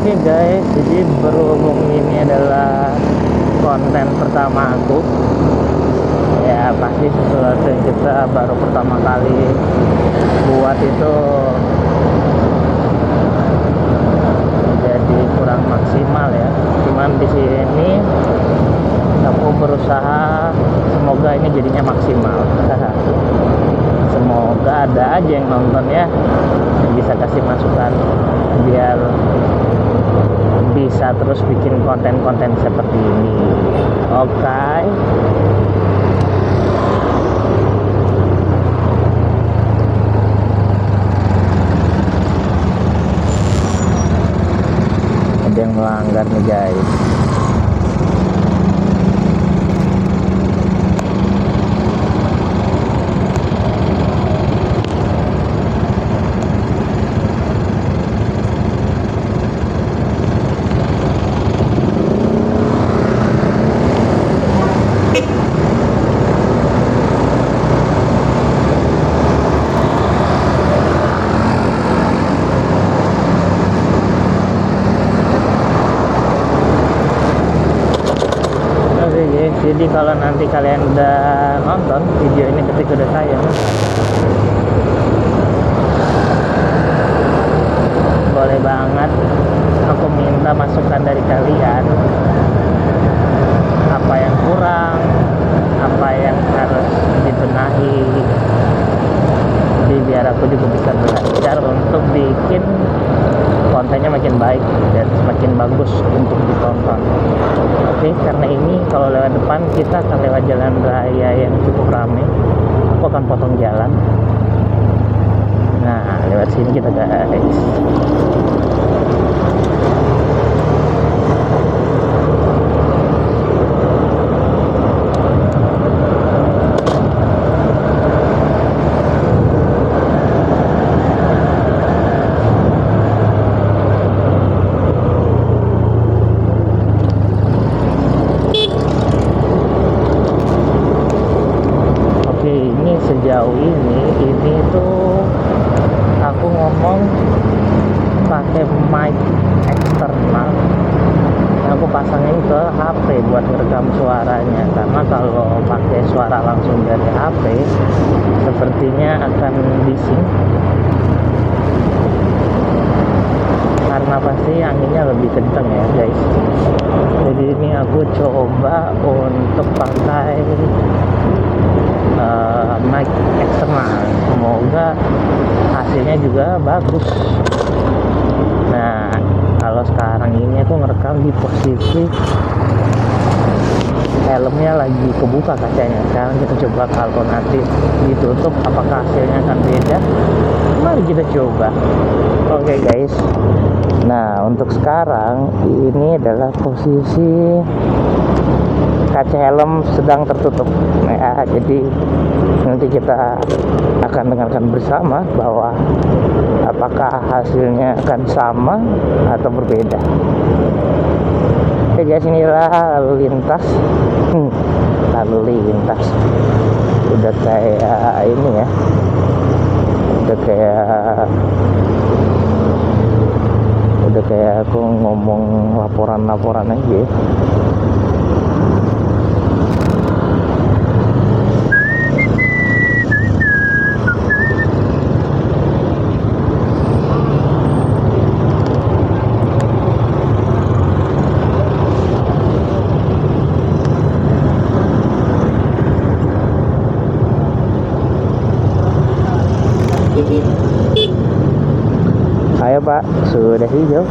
Oke guys, jadi berhubung ini adalah konten pertama aku, ya pasti sesuatu yang kita baru pertama kali buat itu jadi kurang maksimal ya. Cuman di sini aku berusaha semoga ini jadinya maksimal. Semoga ada aja yang nonton ya, yang bisa kasih masukan biar bisa terus bikin konten-konten seperti ini. Oke. Ada yang melanggar nih guys. Jadi kalau nanti kalian udah nonton video ini ketika udah tayang, boleh banget aku minta masukan dari kalian, apa yang kurang, apa yang harus dibenahi. Jadi biar aku juga bisa belajar untuk bikin kontennya makin baik dan semakin bagus untuk ditonton. Oke, karena ini kalau lewat depan kita akan lewat jalan raya yang cukup ramai. Aku akan potong jalan. Nah, lewat sini kita guys. Sejauh ini tuh aku ngomong pakai mic eksternal yang aku pasangin ke HP buat ngerekam suaranya, karena kalau pakai suara langsung dari HP sepertinya akan bising, karena pasti anginnya lebih kenceng ya guys. Jadi ini aku coba untuk pakai mic eksternal, semoga hasilnya juga bagus. Nah, kalau sekarang ini aku ngerekam di posisi helmnya lagi kebuka kacanya. Sekarang kita coba kalau nanti ditutup apakah hasilnya akan beda. Mari kita coba. Oke guys, nah untuk sekarang ini adalah posisi kaca helm sedang tertutup ya, jadi nanti kita akan dengarkan bersama bahwa apakah hasilnya akan sama atau berbeda. Oke guys, inilah lalu lintas udah kayak ini ya, udah kayak aku ngomong laporan aja ya. Ayo Pak, sudah hijau.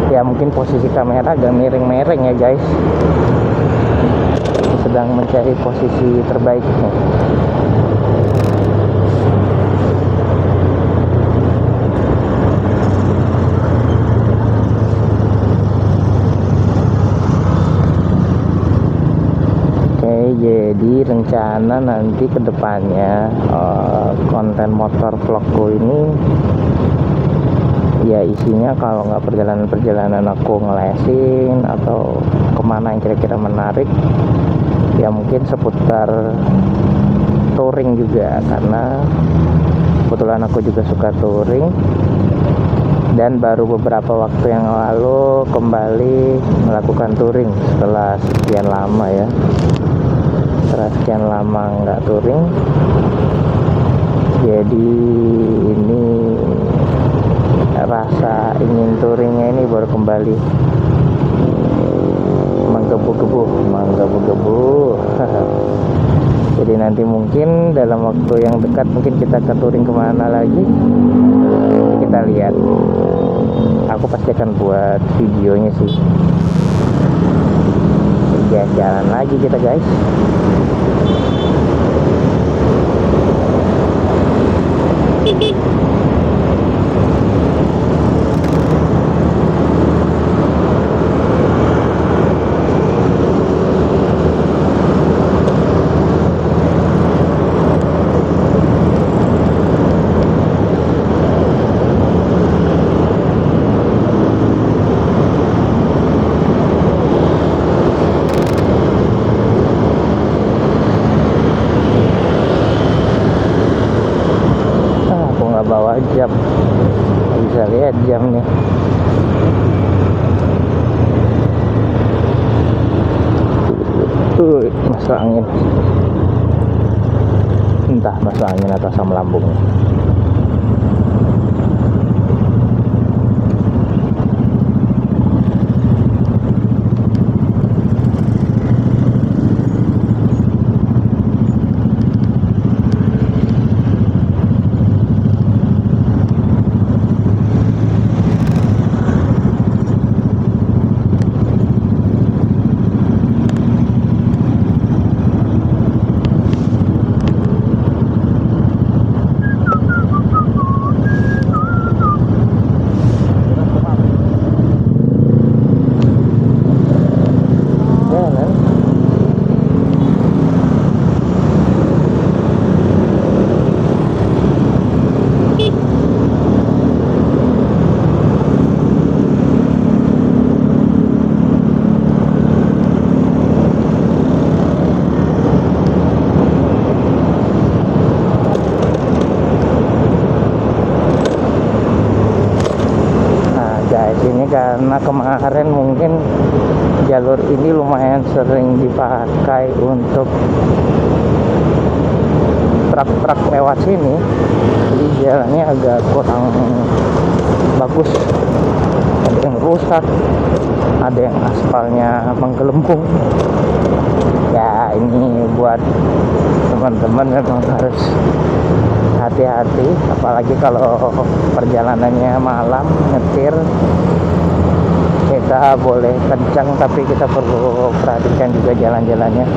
Ya mungkin posisi kamera agak miring-miring ya guys, sedang mencari posisi terbaiknya. rencana nanti kedepannya konten motor vlogku ini ya isinya kalau nggak perjalanan-perjalanan aku ngelesin atau kemana yang kira-kira menarik, ya mungkin seputar touring juga, karena kebetulan aku juga suka touring. Dan baru beberapa waktu yang lalu kembali melakukan touring setelah sekian lama ya, setelah sekian lama nggak touring. Jadi ini rasa ingin touringnya ini baru kembali menggebu-gebu. Jadi nanti mungkin dalam waktu yang dekat mungkin kita ke touring kemana lagi, kita lihat. Aku pasti akan buat videonya sih. Ya, jalan lagi kita guys. Bawa jam, bisa lihat jam nih. Masuk angin, entah masuk angin atau asam lambung. Karena kemarin mungkin jalur ini lumayan sering dipakai untuk truk-truk lewat sini, jadi jalannya agak kurang bagus, ada yang rusak, ada yang aspalnya menggelembung. Ya ini buat teman-teman memang harus hati-hati, apalagi kalau perjalanannya malam nyetir. Kita boleh kencang tapi kita perlu perhatikan juga jalan-jalannya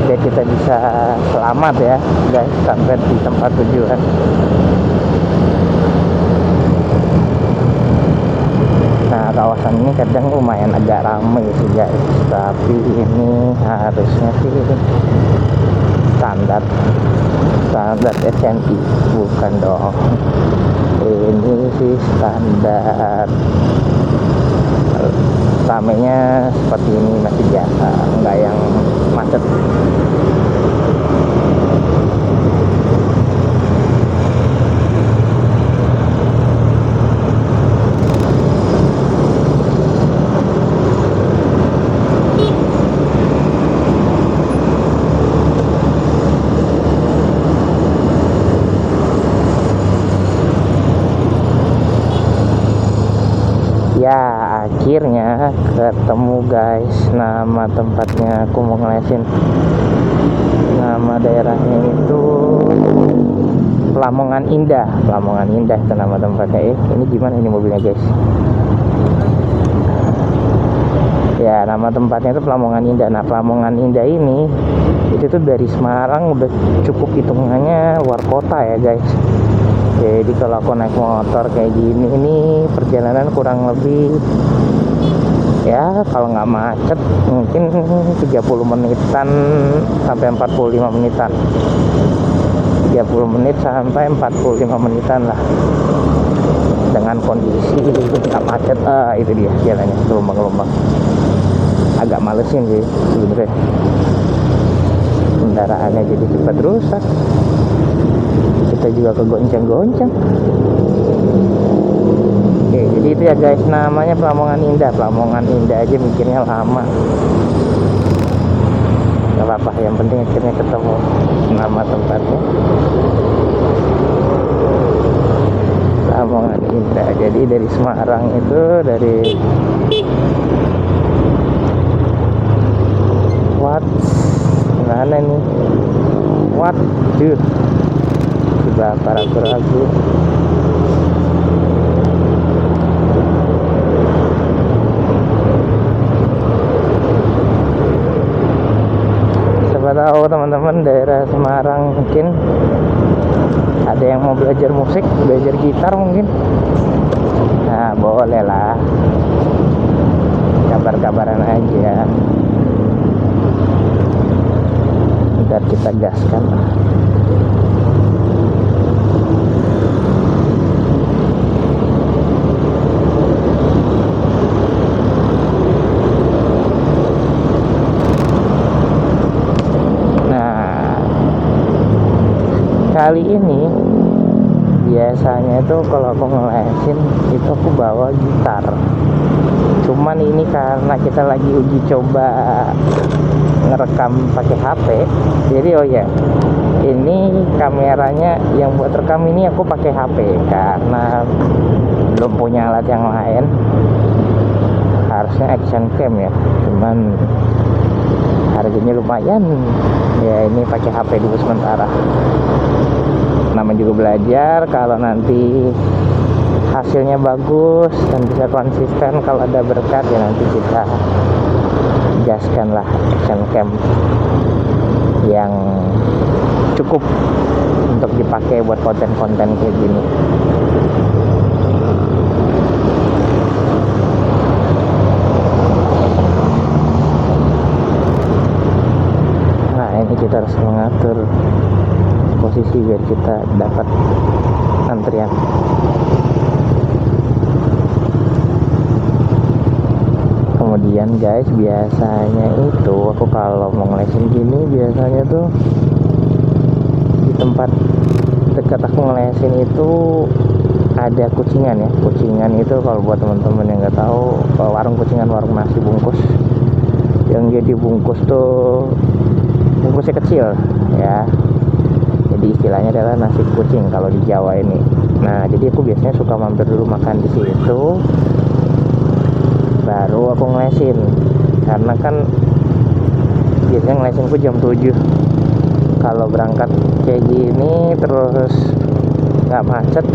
biar kita bisa selamat ya guys sampai di tempat tujuan. Nah, kawasan ini kadang lumayan agak ramai sih guys, tapi ini harusnya sih standar SNI, bukan dong, ini sih standar. Ramenya seperti ini masih biasa, enggak yang macet. Ya akhirnya ketemu guys, nama tempatnya aku mau ngelesin. Nama daerahnya itu Lamongan Indah itu nama tempatnya. Ini gimana ini mobilnya guys? Ya nama tempatnya itu Lamongan Indah. Nah Lamongan Indah ini itu tuh dari Semarang udah cukup hitungannya luar kota ya guys. Jadi kalau aku naik motor kayak gini, ini perjalanan kurang lebih Ya kalau nggak macet mungkin 30 menitan sampai 45 menitan, 30 menit sampai 45 menitan lah, dengan kondisi nggak macet. Itu dia jalannya, gelombang-gelombang. Agak malesin sih sebenarnya, kendaraannya jadi cepat rusak, kita juga kegoncang-goncang. Oke, jadi itu ya guys, namanya Lamongan Indah. Lamongan Indah aja mikirnya lama. Gak apa-apa, yang penting akhirnya ketemu nama tempatnya, Lamongan Indah. Jadi dari Semarang itu, dari mana nih, waduh, coba ragu-ragu. Siapa tahu teman-teman daerah Semarang mungkin ada yang mau belajar musik, belajar gitar mungkin. Nah boleh lah, kabar-kabaran aja, ntar kita gaskan lah. Kali ini biasanya itu kalau aku ngelesin itu aku bawa gitar, cuman ini karena kita lagi uji coba ngerekam pakai HP, jadi oh ya, ini kameranya yang buat rekam ini aku pakai HP karena belum punya alat yang lain. Harusnya action cam ya, cuman harganya lumayan ya, ini pakai HP dulu sementara. Nama juga belajar, kalau nanti hasilnya bagus dan bisa konsisten, kalau ada berkat ya nanti kita gaskan lah action cam yang cukup untuk dipakai buat konten-konten kayak gini. Nah ini kita harus mengatur posisi biar kita dapat antrian. Kemudian guys, biasanya itu aku kalau mau ngelesin gini biasanya tuh di tempat dekat aku ngelesin itu ada kucingan ya. Kucingan itu kalau buat teman-teman yang nggak tahu, warung kucingan, warung nasi bungkus yang jadi bungkus tuh bungkusnya kecil ya, jadi istilahnya adalah nasi kucing kalau di Jawa ini. Nah jadi aku biasanya suka mampir dulu makan di situ, baru aku ngelesin, karena kan biasanya ngelesinku jam 7. Kalau berangkat kayak gini terus nggak macet,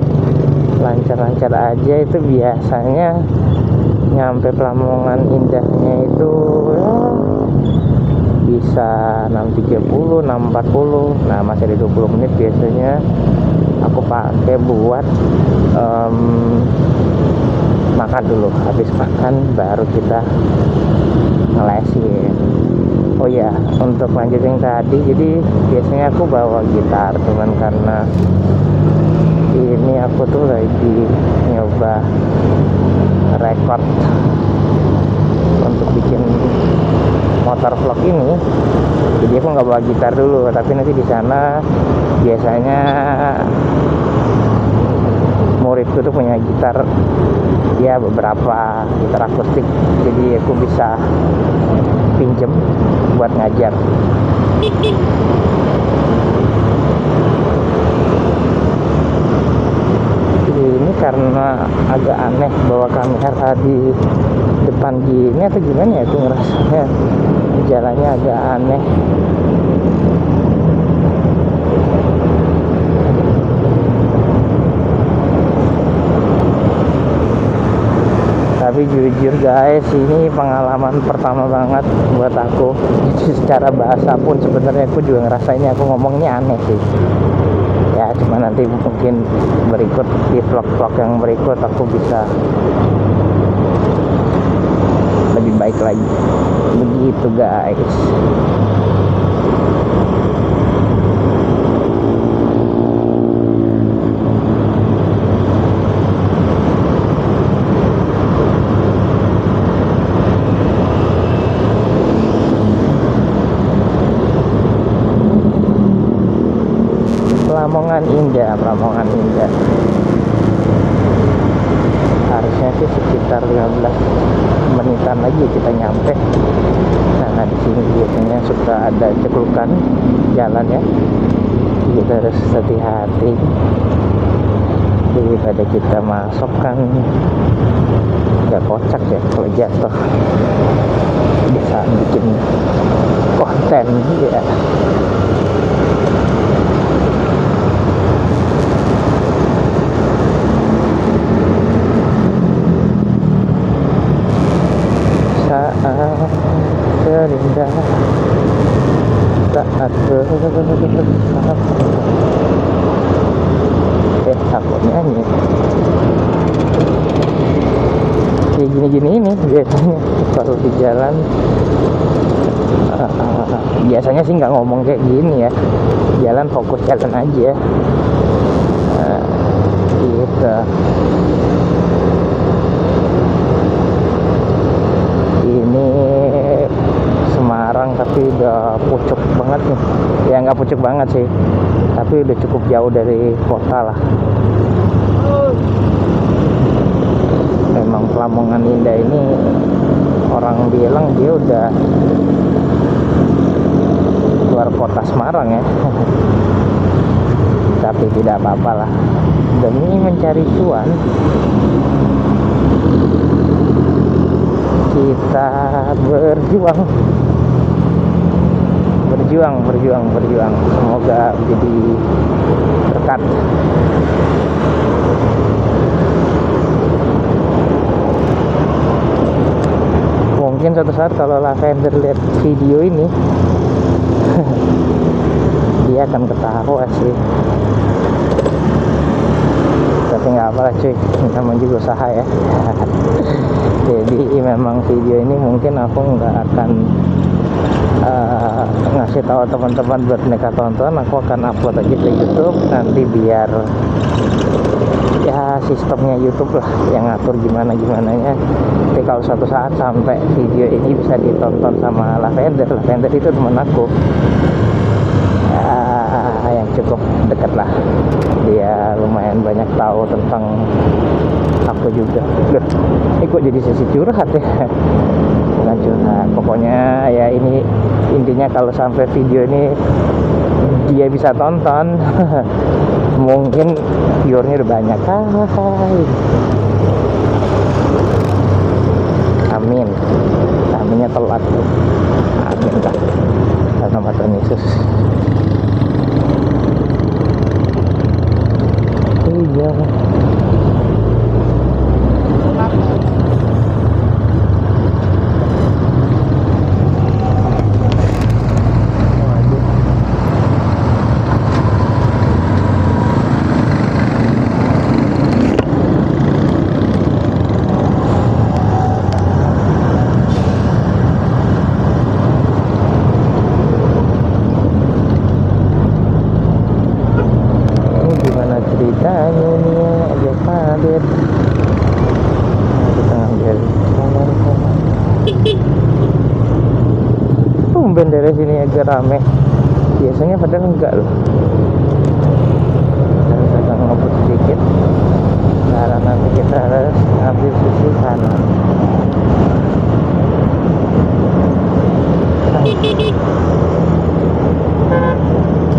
lancar-lancar aja, itu biasanya nyampe Lamongan Indahnya itu ya bisa 6.30, 6.40. Nah masih ada 20 menit biasanya aku pakai buat makan dulu. Habis makan baru kita ngelesin. Oh ya, untuk lanjut yang tadi, jadi biasanya aku bawa gitar, cuman karena ini aku tuh lagi nyoba record untuk bikin motor vlog ini, jadi aku nggak bawa gitar dulu, tapi nanti di sana biasanya muridku tuh punya gitar ya, beberapa gitar akustik, jadi aku bisa pinjem buat ngajar. Jadi ini karena agak aneh bawa kamera di depan gini atau gimana ya, aku ngerasanya jalannya agak aneh. Tapi jujur guys, ini pengalaman pertama banget buat aku. Jadi secara bahasa pun sebenarnya aku juga ngerasa ini aku ngomongnya aneh sih. Ya cuma nanti mungkin berikut di vlog-vlog yang berikut aku bisa lebih baik lagi. Begitu guys. Lamongan Indah, Lamongan Indah. Harusnya sih sekitar 15 menitan lagi kita nyampe. Nah, di sini biasanya suka ada ceklukan jalan ya. Kita harus hati-hati daripada kita masuk kan nggak kocak ya kalau jatuh. Bisa bikin konten ya. Terindah saat bersama. Aku nyanyi kayak gini-gini ini biasanya kalau di jalan. Biasanya sih nggak ngomong kayak gini ya, jalan fokus jalan aja. Gitu. Ini Semarang tapi udah pucuk banget nih. Ya nggak pucuk banget sih, tapi udah cukup jauh dari kota lah. Memang Lamongan Indah ini orang bilang dia udah luar kota Semarang ya. Tapi tidak apa-apa lah, demi mencari cuan kita berjuang. Semoga jadi berkat. Mungkin suatu saat kalau Lavender lihat video ini dia akan ketawa sih, tapi nggak apa-apa cuy, namanya juga usaha ya. Jadi memang video ini mungkin aku nggak akan ngasih tahu teman-teman buat mereka tonton. Aku akan upload aja ke YouTube nanti, biar ya sistemnya YouTube lah yang ngatur gimana nya. Tapi kalau suatu saat sampai video ini bisa ditonton sama Lavender itu teman aku ya, yang cukup dekat lah, dia lumayan banyak tahu tentang aku juga. Loh, ini kok jadi sesi curhat ya? Bukan curhat, pokoknya ya ini intinya kalau sampai video ini dia bisa tonton mungkin viewernya udah banyak. Amin, aminnya telat tuh. Amin kak, sama Tuhan Yesus. Iya. Dari sini agak rame, biasanya padahal enggak loh. Kita agak ngebut sedikit karena nanti kita harus ambil sisi kanan.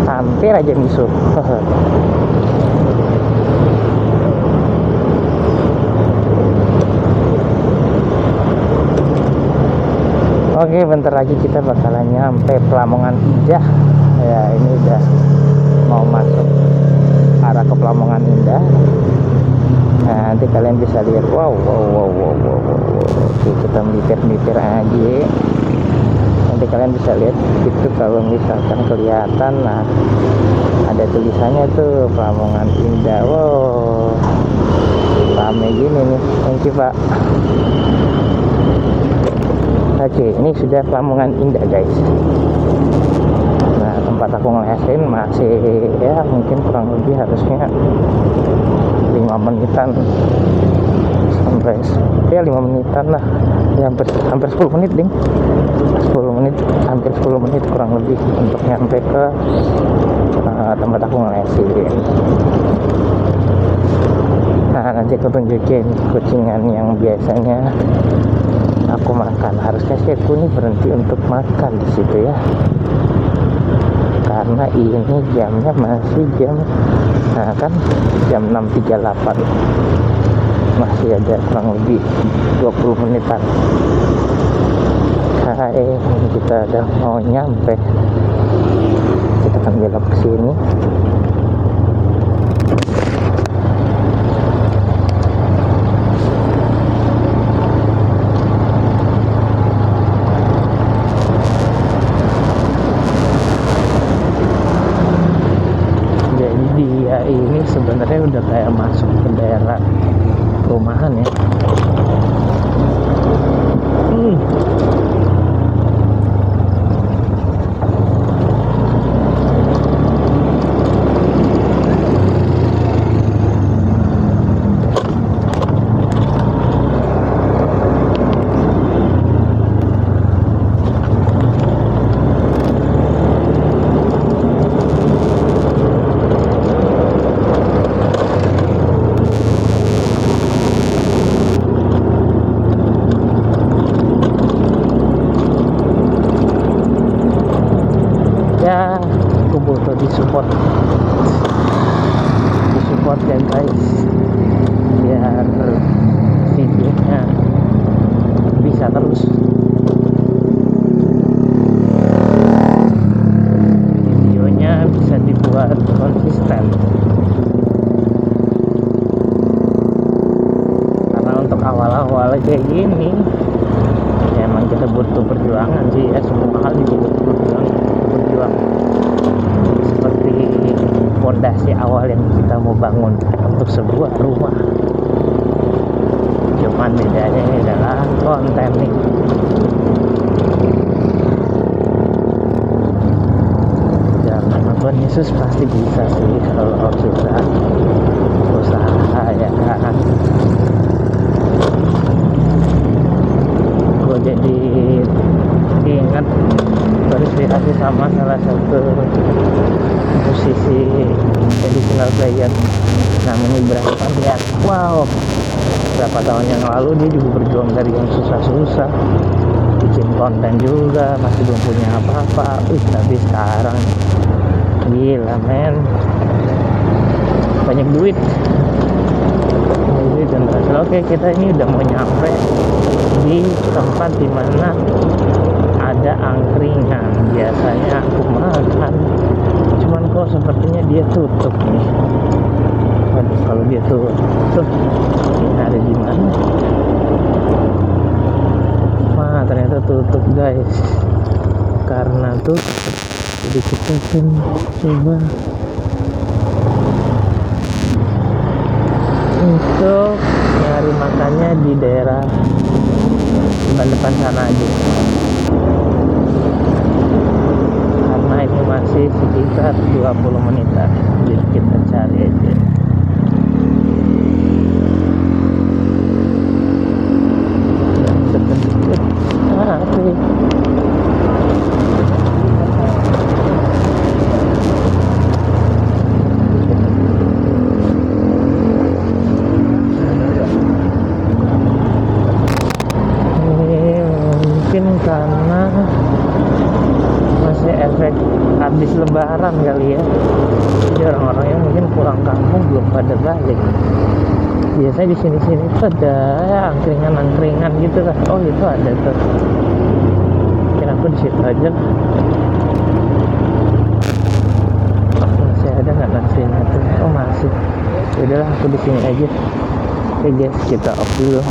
Hampir aja misuh. Oke, bentar lagi kita bakalan nyampe Lamongan Indah. Ya, ini udah mau masuk arah ke Lamongan Indah. Nah, nanti kalian bisa lihat. Wow. Oke, kita melipir aja. Nanti kalian bisa lihat itu kalau misalkan kelihatan. Nah, ada tulisannya tuh Lamongan Indah. Wow, rame gini nih. Thank you, Pak. Oke, ini sudah Lamongan Indah guys. Nah, tempat aku ngelesin masih ya mungkin kurang lebih harusnya 5 menitan sampai ya 5 menitan lah ya, hampir 10 menit ding, 10 menit, hampir 10 menit kurang lebih untuk nyampe ke tempat aku ngelesin. Nah, nanti aku tunjukin kucingan yang biasanya aku makan. Harusnya sih aku nih berhenti untuk makan di situ ya, karena ini jamnya masih jam, nah kan jam 6.38, masih ada kurang lebih 20 menitan. Ini kita udah mau nyampe, kita akan belok ke sini. Dia ini sebenarnya udah kayak masuk ke daerah perumahan ya. Ya, aku butuh disupport ya guys, biar videonya bisa terus, videonya bisa dibuat konsisten. Karena untuk awal-awal kayak gini ya emang kita butuh perjuangan sih ya, semua hal juga butuh perjuangan. Seperti fondasi awal yang kita mau bangun untuk sebuah rumah, cuman bedanya ini adalah konten nih. Dan Tuhan Yesus pasti bisa sih kalau kita usaha ya kan. Gue jadi ingat terinspirasi sama salah satu musisi traditional player namanya Ibrahim Fabian. Wow, berapa tahun yang lalu dia juga berjuang dari yang susah-susah, bikin konten juga, masih belum punya apa-apa. Tapi sekarang gila men, banyak duit dan berhasil. Oke, kita ini udah mau nyampe di tempat dimana ada angkringan biasanya aku makan, cuman kok sepertinya dia tutup nih. Waduh, kalau dia tutup ini ada di mana? Wah, ternyata tutup guys, karena tutup. Jadi kita akan coba untuk nyari makannya di daerah depan sana aja, karena ini masih sekitar 20 menitan. Jadi kita cari aja. Deket-deket tapi karena masih efek habis lebaran kali ya, jadi orang-orangnya mungkin pulang kampung belum pada balik. Biasanya di sini-sini tuh ada ya, angkringan gitu kan. Oh itu ada tuh, mungkin aku di situ aja. Masih ada nggak nasinya tuh? Oh masih. Udahlah, aku di sini aja. Oke guys, kita off dulu.